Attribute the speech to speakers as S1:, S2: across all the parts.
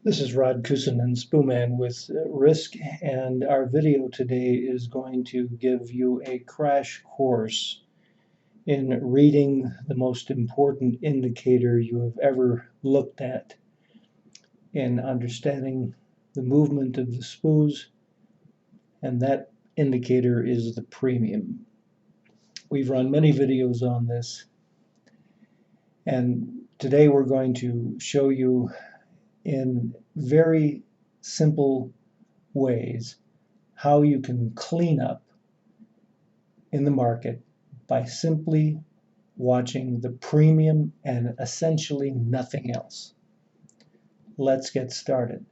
S1: This is Rod Kusin, Spooman with Risk, and our video today is going to give you a crash course in reading the most important indicator you have ever looked at in understanding the movement of the Spoos, and that indicator is the premium. We've run many videos on this, and today we're going to show you in very simple ways how you can clean up in the market by simply watching the premium and essentially nothing else. Let's get started.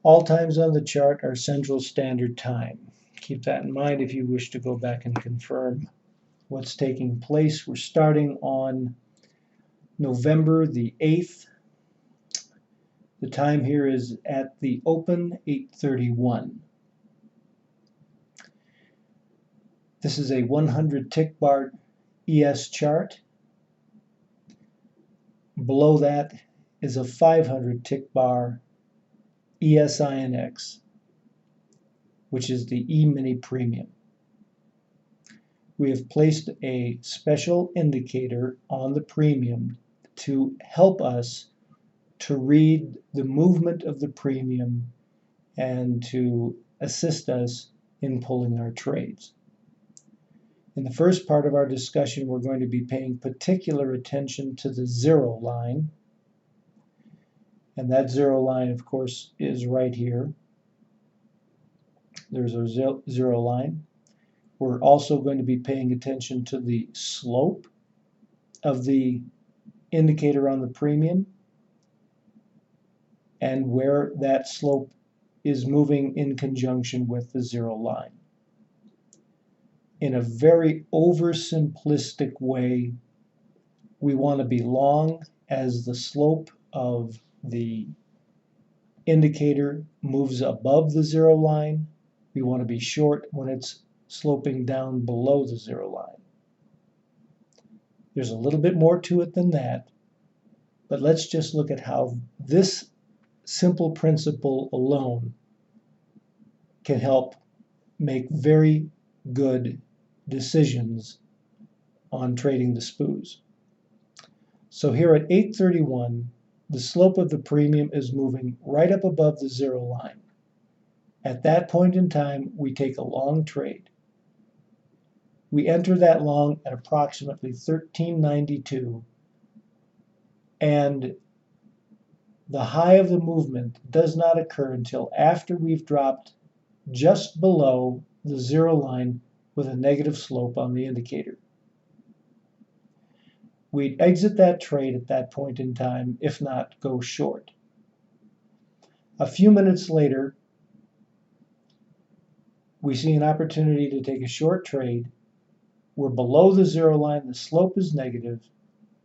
S1: All times on the chart are Central Standard Time. Keep that in mind if you wish to go back and confirm what's taking place. We're starting on November the 8th. The time here is at the open, 8:31. This is a 100 tick bar ES chart. Below that is a 500 tick bar ESINX, which is the E-mini premium. We have placed a special indicator on the premium to help us to read the movement of the premium and to assist us in pulling our trades. In the first part of our discussion, we're going to be paying particular attention to the zero line. And that zero line, of course, is right here. There's our zero line. We're also going to be paying attention to the slope of the indicator on the premium and where that slope is moving in conjunction with the zero line. In a very oversimplistic way, we want to be long as the slope of the indicator moves above the zero line. We want to be short when it's sloping down below the zero line. There's a little bit more to it than that, but let's just look at how this simple principle alone can help make very good decisions on trading the Spoos. So here at 8:31, the slope of the premium is moving right up above the zero line. At that point in time, we take a long trade. We enter that long at approximately 1392, and the high of the movement does not occur until after we've dropped just below the zero line with a negative slope on the indicator. We'd exit that trade at that point in time, if not go short. A few minutes later, we see an opportunity to take a short trade. We're below the zero line, the slope is negative,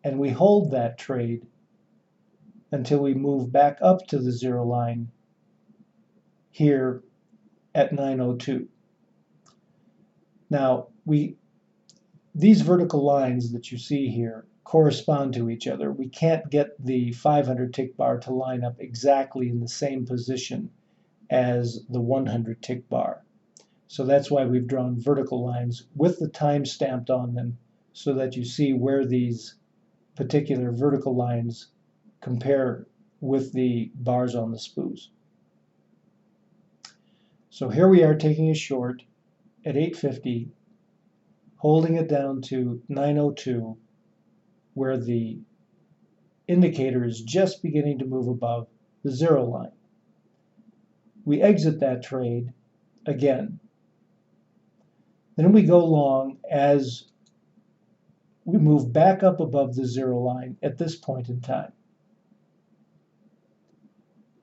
S1: and we hold that trade until we move back up to the zero line here at 9:02. Now, these vertical lines that you see here correspond to each other. We can't get the 500 tick bar to line up exactly in the same position as the 100 tick bar. So that's why we've drawn vertical lines with the time stamped on them so that you see where these particular vertical lines compare with the bars on the Spoos. So here we are taking a short at 850, holding it down to 902, where the indicator is just beginning to move above the zero line. We exit that trade again. Then we go long as we move back up above the zero line at this point in time.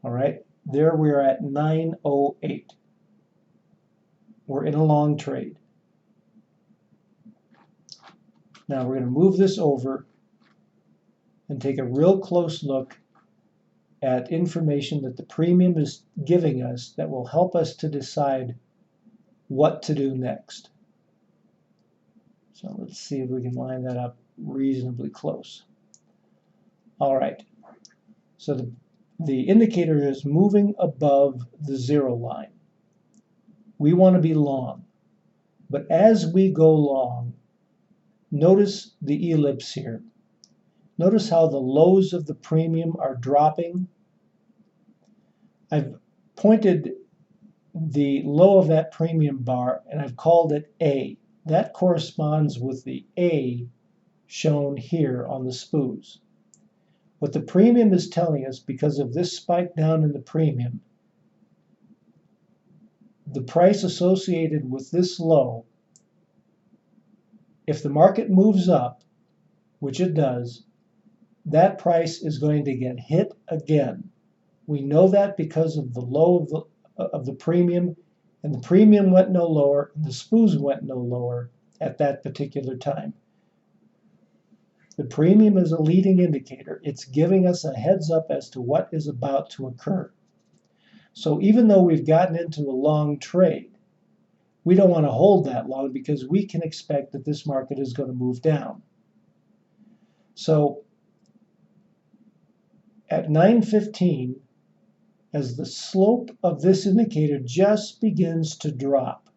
S1: All right, there we are at 908. We're in a long trade. Now we're going to move this over and take a real close look at information that the premium is giving us that will help us to decide what to do next. So let's see if we can line that up reasonably close. All right. So the indicator is moving above the 0 line. We want to be long. But as we go long, notice the ellipse here. Notice how the lows of the premium are dropping. I've pointed the low of that premium bar and I've called it A. That corresponds with the A shown here on the Spoos. What the premium is telling us, because of this spike down in the premium, the price associated with this low, if the market moves up, which it does, that price is going to get hit again. We know that because of the low of the premium, and the premium went no lower, and the Spoos went no lower at that particular time. The premium is a leading indicator. It's giving us a heads up as to what is about to occur. So even though we've gotten into a long trade, we don't want to hold that long because we can expect that this market is going to move down. So at 9:15, as the slope of this indicator just begins to drop,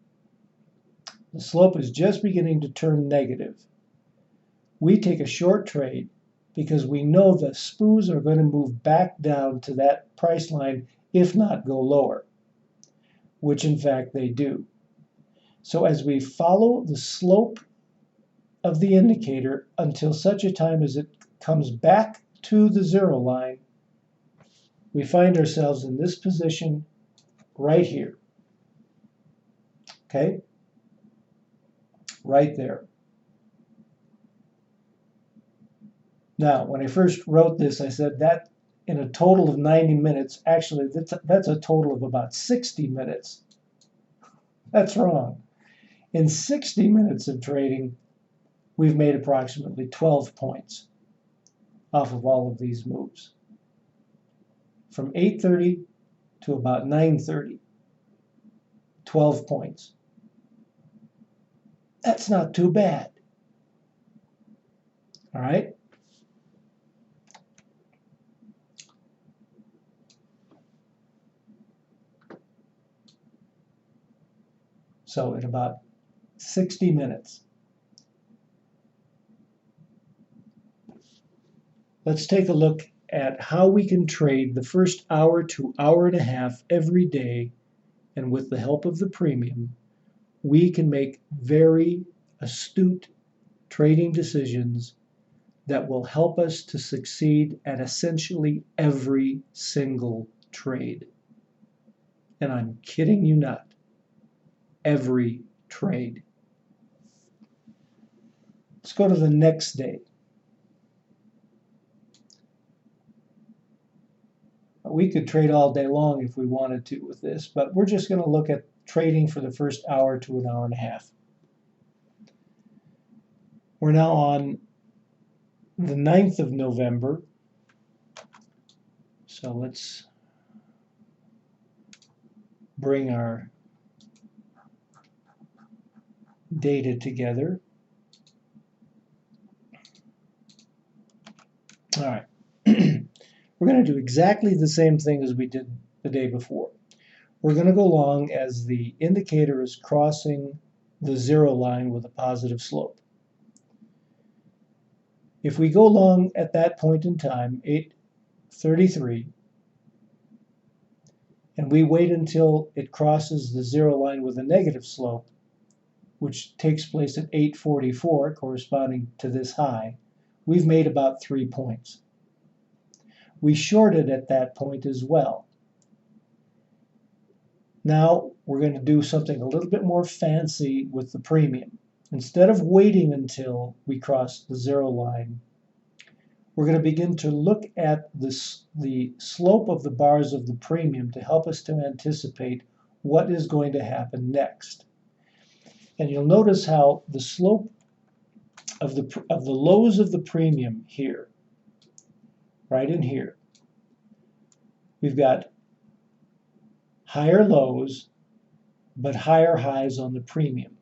S1: the slope is just beginning to turn negative, we take a short trade because we know the Spoos are going to move back down to that price line, if not go lower, which in fact they do. So as we follow the slope of the indicator until such a time as it comes back to the 0 line, we find ourselves in this position right here. Okay? Right there. Now, when I first wrote this, I said that in a total of 90 minutes, actually, that's a total of about 60 minutes. That's wrong. In 60 minutes of trading, we've made approximately 12 points off of all of these moves. From 8:30 to about 9:30, 12 points. That's not too bad. All right? So in about 60 minutes. Let's take a look at how we can trade the first hour to hour and a half every day, and with the help of the premium, we can make very astute trading decisions that will help us to succeed at essentially every single trade. And I'm kidding you not. Every trade. Let's go to the next day. We could trade all day long if we wanted to with this, but we're just going to look at trading for the first hour to an hour and a half. We're now on the 9th of November. So let's bring our data together. All right. We're going to do exactly the same thing as we did the day before. We're going to go long as the indicator is crossing the 0 line with a positive slope. If we go long at that point in time, 8:33, and we wait until it crosses the 0 line with a negative slope, which takes place at 8:44, corresponding to this high, we've made about 3 points. We shorted at that point as well. Now we're going to do something a little bit more fancy with the premium. Instead of waiting until we cross the 0 line, we're going to begin to look at the slope of the bars of the premium to help us to anticipate what is going to happen next. And you'll notice how the slope of the lows of the premium here, right in here, we've got higher lows but higher highs on the premium.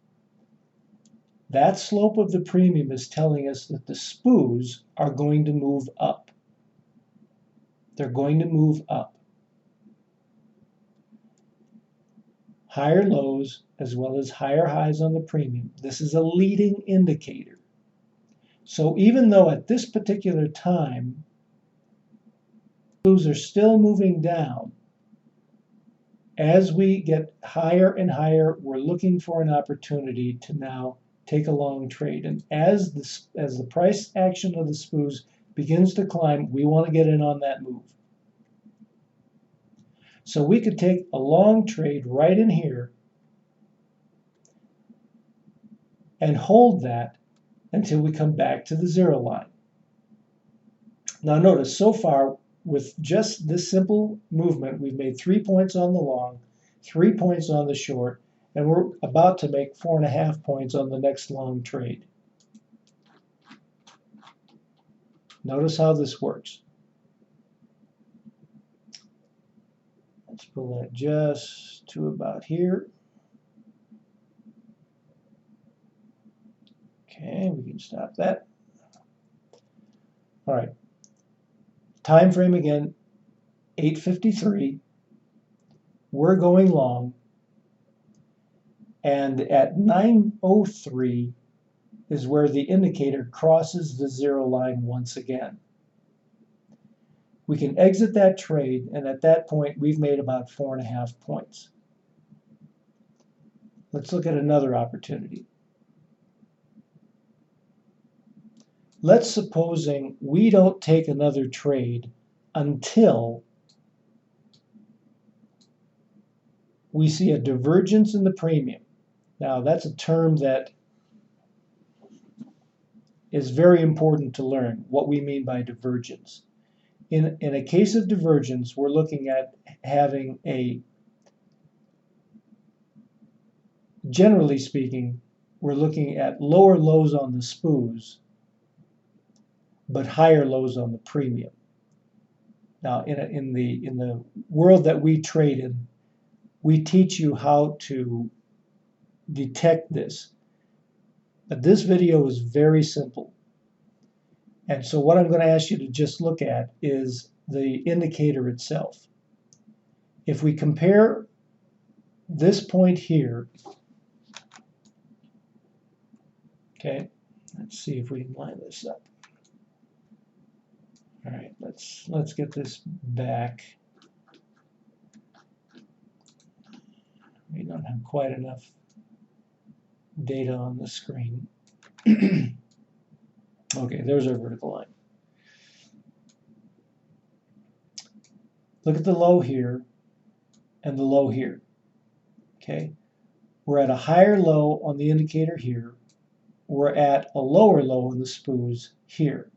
S1: That slope of the premium is telling us that the Spoos are going to move up. They're going to move up. Higher lows as well as higher highs on the premium. This is a leading indicator. So even though at this particular time, Spoos are still moving down, as we get higher and higher, we're looking for an opportunity to now take a long trade. And as the price action of the Spoos begins to climb, we want to get in on that move. So we could take a long trade right in here and hold that until we come back to the zero line. Now notice, so far, with just this simple movement, we've made 3 points on the long, 3 points on the short, and we're about to make 4.5 points on the next long trade. Notice how this works. Let's pull that just to about here. Okay, we can stop that. All right. Time frame again, 8:53. We're going long. And at 9:03 is where the indicator crosses the zero line once again. We can exit that trade, and at that point, we've made about 4.5 points. Let's look at another opportunity. Let's supposing we don't take another trade until we see a divergence in the premium. Now, that's a term that is very important to learn, what we mean by divergence. In a case of divergence, we're looking at having generally speaking, we're looking at lower lows on the Spoos, but higher lows on the premium. Now, in the world that we trade in, we teach you how to detect this. But this video is very simple. And so what I'm going to ask you to just look at is the indicator itself. If we compare this point here, okay, let's see if we can line this up. All right, let's get this back. We don't have quite enough data on the screen. Okay, there's our vertical line. Look at the low here and the low here. Okay, we're at a higher low on the indicator here. We're at a lower low on the Spoos here.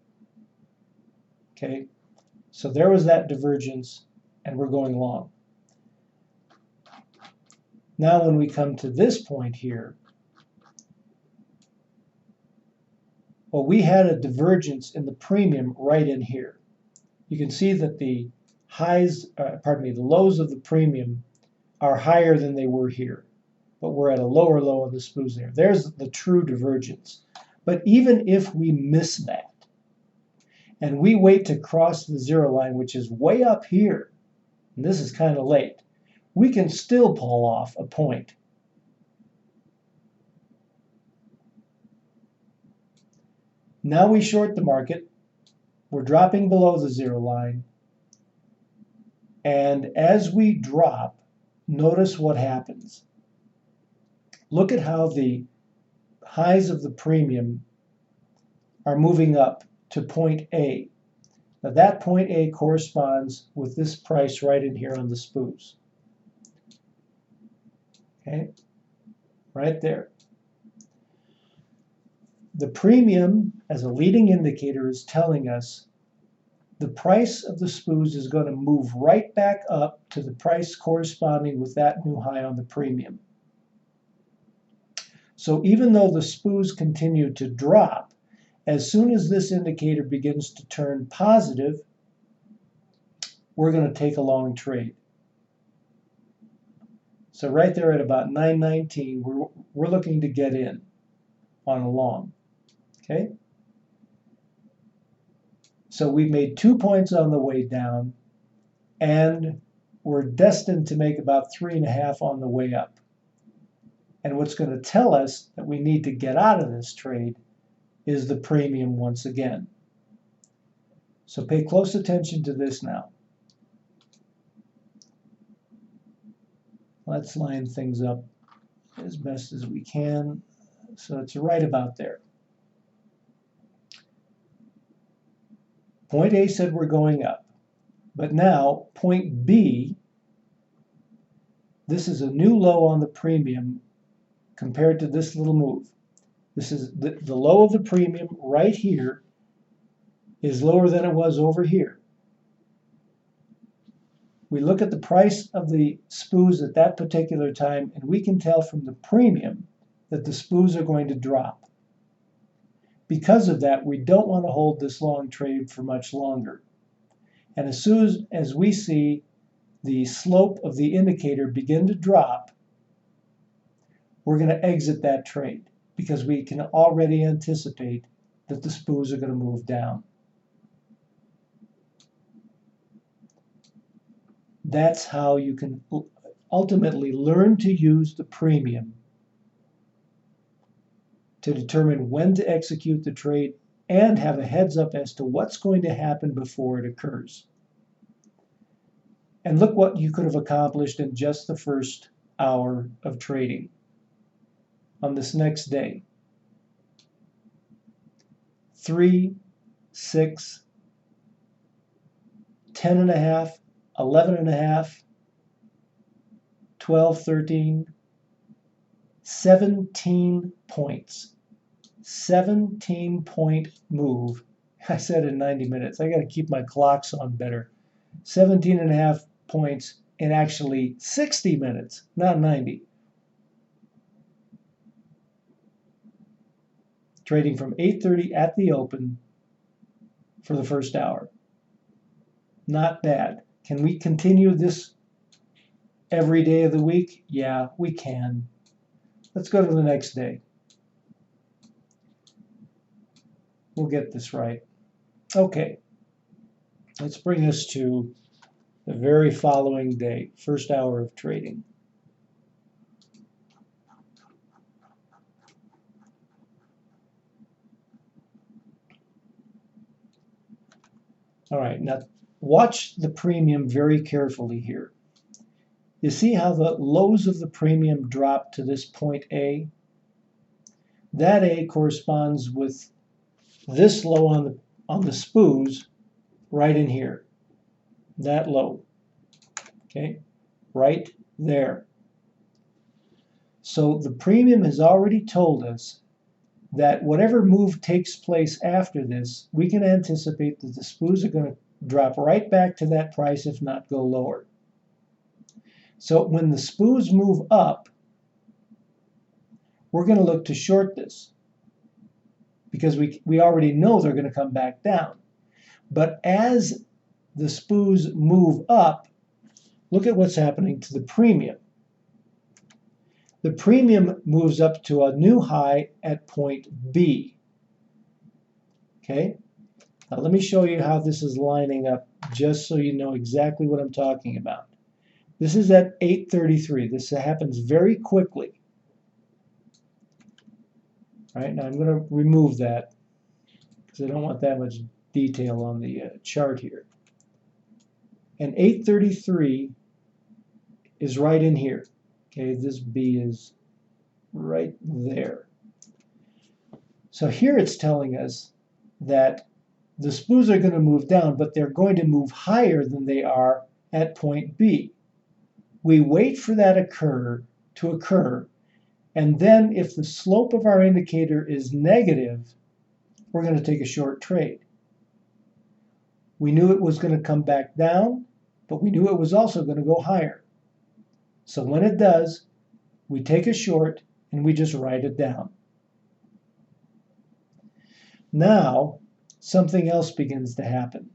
S1: Okay, so there was that divergence, and we're going long. Now when we come to this point here, well, we had a divergence in the premium right in here. You can see that the the lows of the premium are higher than they were here, but we're at a lower low on the Spoos there. There's the true divergence. But even if we miss that, and we wait to cross the zero line, which is way up here, and this is kind of late, we can still pull off a point. Now we short the market. We're dropping below the zero line. And as we drop, notice what happens. Look at how the highs of the premium are moving up to point A. Now that point A corresponds with this price right in here on the Spoos. Okay, right there. The premium, as a leading indicator, is telling us the price of the Spoos is going to move right back up to the price corresponding with that new high on the premium. So even though the Spoos continue to drop, as soon as this indicator begins to turn positive, we're going to take a long trade. So right there at about 9:19, we're looking to get in on a long. Okay? So we've made 2 points on the way down, and we're destined to make about 3.5 on the way up. And what's going to tell us that we need to get out of this trade is the premium once again. So pay close attention to this now. Let's line things up as best as we can. So it's right about there. Point A said we're going up. But now, point B, this is a new low on the premium compared to this little move. This is the low of the premium right here is lower than it was over here. We look at the price of the Spoos at that particular time, and we can tell from the premium that the Spoos are going to drop. Because of that, we don't want to hold this long trade for much longer. And as soon as we see the slope of the indicator begin to drop, we're going to exit that trade because we can already anticipate that the Spoos are going to move down. That's how you can ultimately learn to use the premium to determine when to execute the trade and have a heads up as to what's going to happen before it occurs. And look what you could have accomplished in just the first hour of trading on this next day. 3, 6, 10.5, 11.5, 12, 13, 17 points. 17-point move. I said in 90 minutes. I got to keep my clocks on better. 17.5 points in actually 60 minutes, not 90. Trading from 8:30 at the open for the first hour. Not bad. Can we continue this every day of the week? Yeah, we can. Let's go to the next day. We'll get this right. Okay. Let's bring us to the very following day, first hour of trading. All right, now watch the premium very carefully here. You see how the lows of the premium drop to this point A? That A corresponds with this low on the Spoos right in here. That low. Okay? Right there. So the premium has already told us that whatever move takes place after this, we can anticipate that the Spoos are going to drop right back to that price, if not go lower. So when the Spoos move up, we're going to look to short this because we already know they're going to come back down. But as the Spoos move up, look at what's happening to the premium. The premium moves up to a new high at point B. Okay? Now let me show you how this is lining up just so you know exactly what I'm talking about. This is at 8:33. This happens very quickly. All right, now I'm going to remove that because I don't want that much detail on the chart here. And 8:33 is right in here. Okay, this B is right there. So here it's telling us that the Spoos are going to move down, but they're going to move higher than they are at point B. We wait for that to occur, and then if the slope of our indicator is negative, we're going to take a short trade. We knew it was going to come back down, but we knew it was also going to go higher. So when it does, we take a short and we just write it down. Now, something else begins to happen.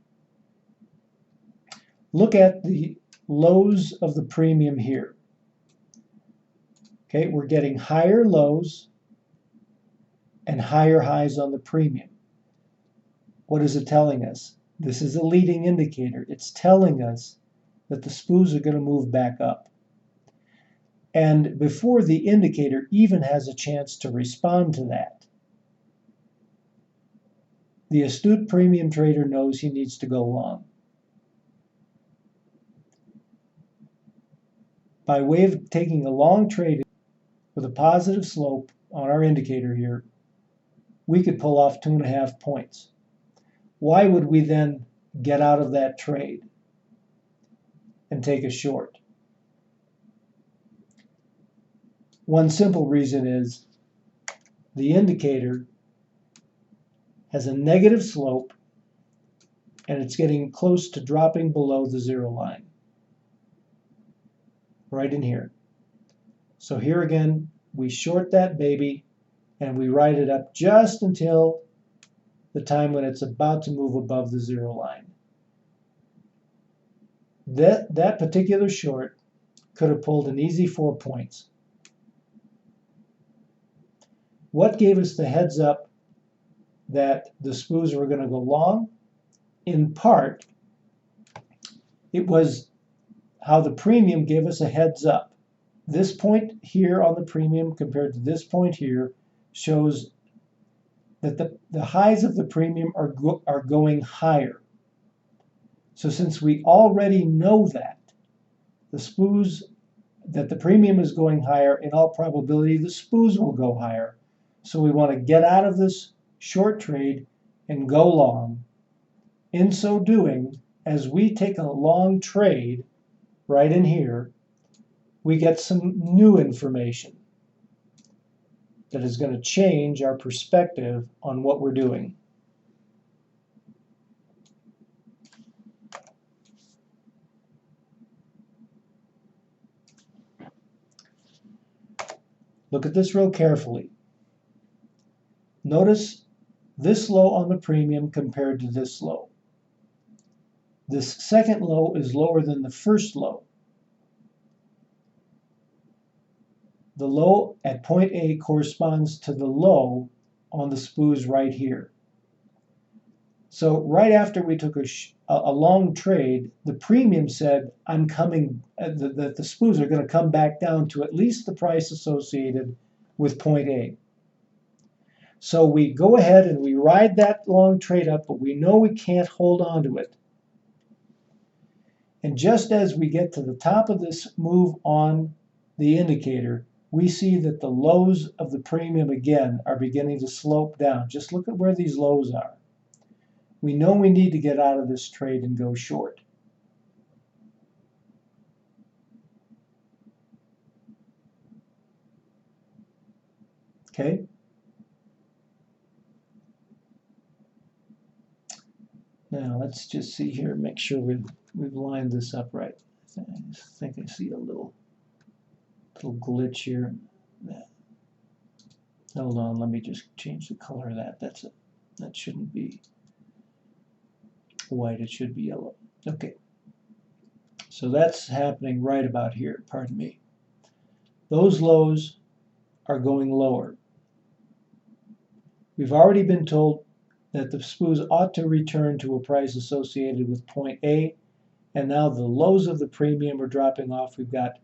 S1: Look at the lows of the premium here. Okay, we're getting higher lows and higher highs on the premium. What is it telling us? This is a leading indicator. It's telling us that the Spoos are going to move back up. And before the indicator even has a chance to respond to that, the astute premium trader knows he needs to go long. By way of taking a long trade with a positive slope on our indicator here, we could pull off 2.5 points. Why would we then get out of that trade and take a short? One simple reason is the indicator has a negative slope and it's getting close to dropping below the zero line. Right in here. So here again, we short that baby and we ride it up just until the time when it's about to move above the zero line. That particular short could have pulled an easy 4 points. What gave us the heads up that the Spoos were going to go long? In part, it was how the premium gave us a heads up. This point here on the premium compared to this point here shows that the highs of the premium are going higher. So since we already know that the Spoos, that the premium is going higher, in all probability the Spoos will go higher. So we want to get out of this short trade and go long. In so doing, as we take a long trade right in here, we get some new information that is going to change our perspective on what we're doing. Look at this real carefully. Notice this low on the premium compared to this low. This second low is lower than the first low. The low at point A corresponds to the low on the Spoos right here. So right after we took a long trade, the premium said, I'm coming, that the Spoos are going to come back down to at least the price associated with point A. So we go ahead and we ride that long trade up, but we know we can't hold on to it. And just as we get to the top of this move on the indicator, we see that the lows of the premium again are beginning to slope down. Just look at where these lows are. We know we need to get out of this trade and go short. Okay? Now let's just see here, make sure we've lined this up right. I think I see a little glitch here. Hold on, let me just change the color of that. That shouldn't be white, it should be yellow. Okay, so that's happening right about here, pardon me. Those lows are going lower. We've already been told that the Spoos ought to return to a price associated with point A, and now the lows of the premium are dropping off. We've got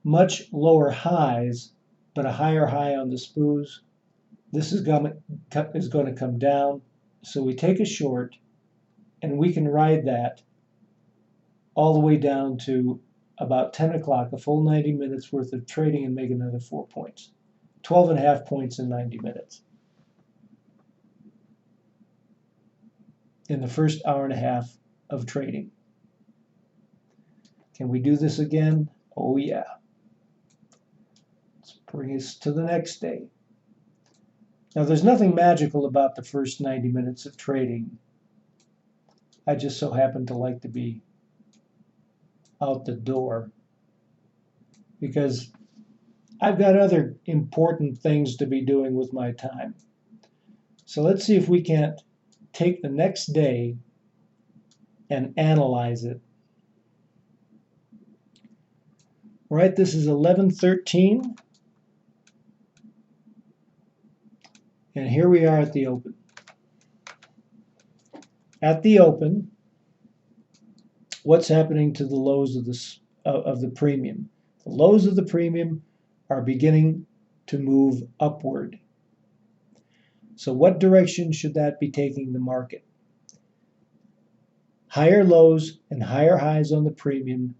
S1: much lower highs, but a higher high on the Spoos. This is going to come down, so we take a short, and we can ride that all the way down to about 10 o'clock, a full 90 minutes worth of trading, and make another 4 points. 12.5 points in 90 minutes. In the first hour and a half of trading. Can we do this again? Oh yeah. Let's bring us to the next day. Now there's nothing magical about the first 90 minutes of trading. I just so happen to like to be out the door because I've got other important things to be doing with my time. So let's see if we can't take the next day and analyze it. Right, this is 11:13, and here we are at the open. At the open, what's happening to the lows of the premium? The lows of the premium are beginning to move upward. So what direction should that be taking the market? Higher lows and higher highs on the premium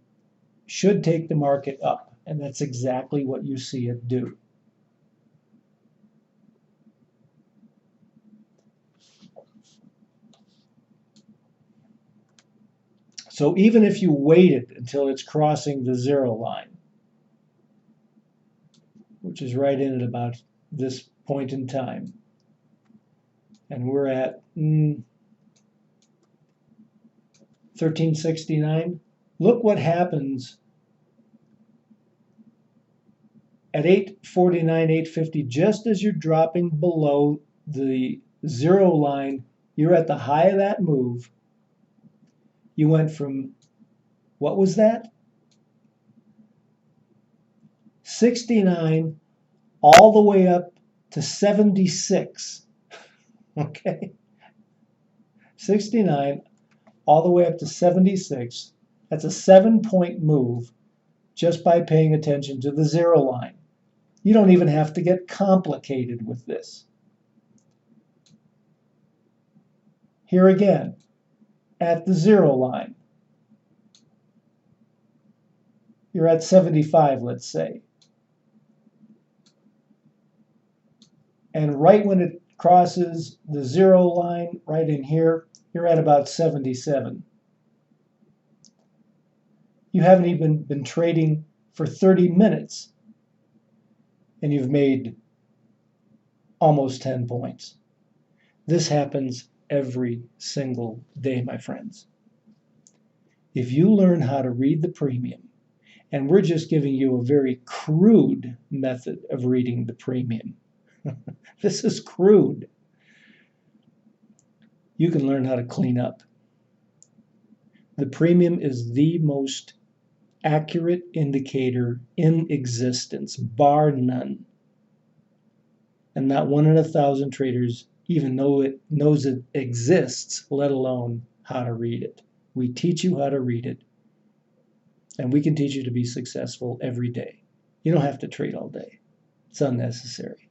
S1: should take the market up, and that's exactly what you see it do. So even if you waited until it's crossing the zero line, which is right in at about this point in time, and we're at 1369, look what happens at 849, 850, just as you're dropping below the zero line, you're at the high of that move. You went from, what was that? 69 all the way up to 76. Okay? 69 all the way up to 76. That's a 7-point move just by paying attention to the zero line. You don't even have to get complicated with this. Here again, at the zero line, you're at 75, let's say. And right when it crosses the zero line, right in here, you're at about 77. You haven't even been trading for 30 minutes, and you've made almost 10 points. This happens every single day, my friends. If you learn how to read the premium, and we're just giving you a very crude method of reading the premium. This is crude. You can learn how to clean up. The premium is the most accurate indicator in existence, bar none. And not 1 in 1,000 traders even knows it exists, let alone how to read it. We teach you how to read it, and we can teach you to be successful every day. You don't have to trade all day. It's unnecessary.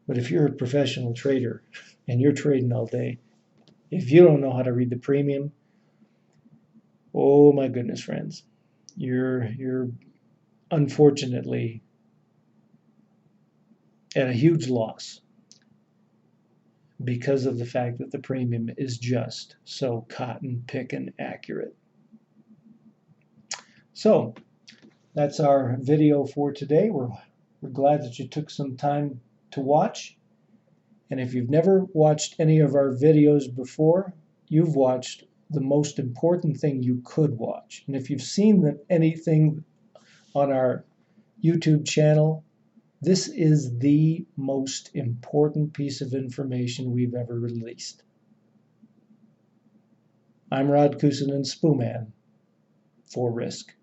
S1: But if you're a professional trader and you're trading all day, if you don't know how to read the premium, oh my goodness, friends, you're unfortunately at a huge loss because of the fact that the premium is just so cotton picking accurate. So that's our video for today. We're glad that you took some time to watch. And if you've never watched any of our videos before, you've watched the most important thing you could watch. And if you've seen anything on our YouTube channel, this is the most important piece of information we've ever released. I'm Rod Kusin and Spooman for Risk.